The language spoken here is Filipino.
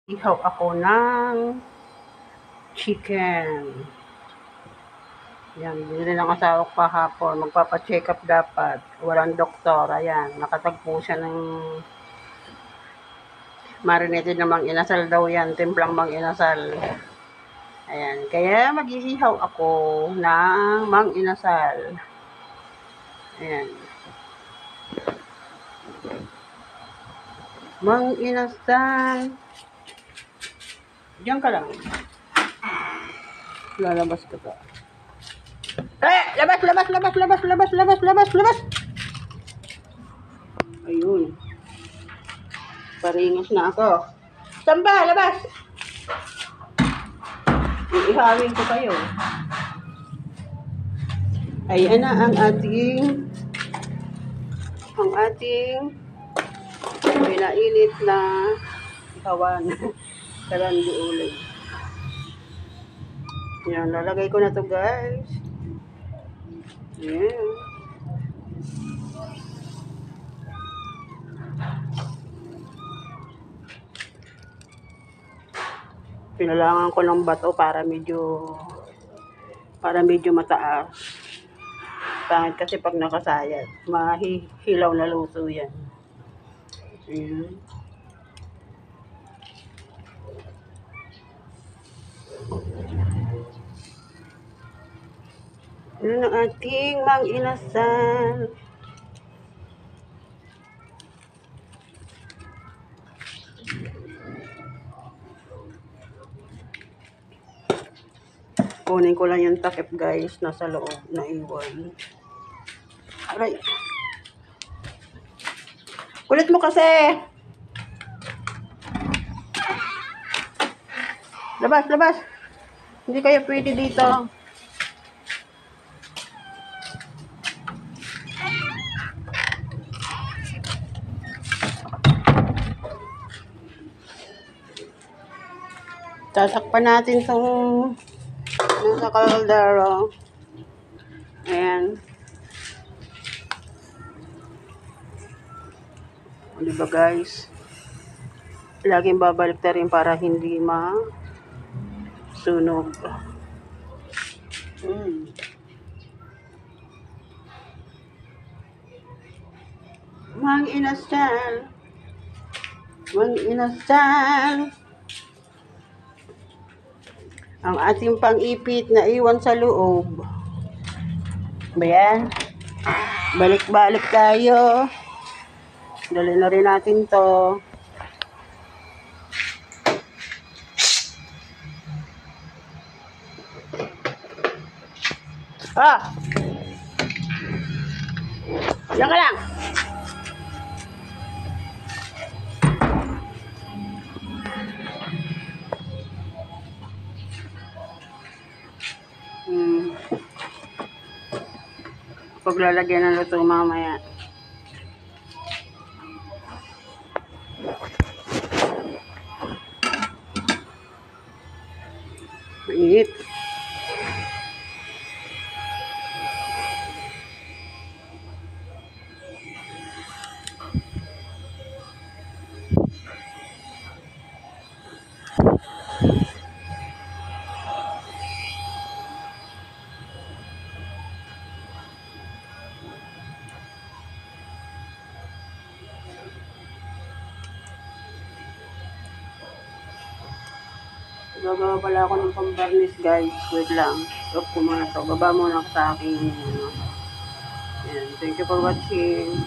Ihaw ako ng chicken. Yan, binili ng asawa ko kahapon. Magpapa-check up dapat. Walang doktor. Ayan, nakatagpo siya ng marinated na mang inasal daw yan. Timplang mang inasal. Ayan, kaya mag-iihaw ako ng mang inasal. Ayan. Mang inasal. Diyan ka lang. Lalabas ka pa. Labas! Ayun. Paringas na ako. Samba, labas! Iihawin ko kayo. Ayan na ang ating pinainit na ihawan. Karandi uling. Yan, lalagay ko na to guys. Yan. Pinalangan ko ng bato para medyo mataas. Pangit kasi pag nakasayad, mahihilaw na luto yan. Ayan. Yan ang ating mang inasal. Kunin ko lang yung takip guys, nasa loob na iwan. Aray. Kulit mo kasi. Labas. Hindi kayo pwede dito. Tatakpan natin itong nasa kaldero. Ayan. O diba guys? Laging babalik na rin para hindi masunog. Mang inasal. Ang ating pang-ipit na iwan sa loob. Bayan. Balik-balik tayo. Dali na rin natin to. Yan ka lang. Paglalagyan ng luto mamaya. Mainit. Gagawa pala ako ng pambarnis guys. Wait lang. Stop ko muna to. Baba muna ako sa aking Ayan. Thank you for watching.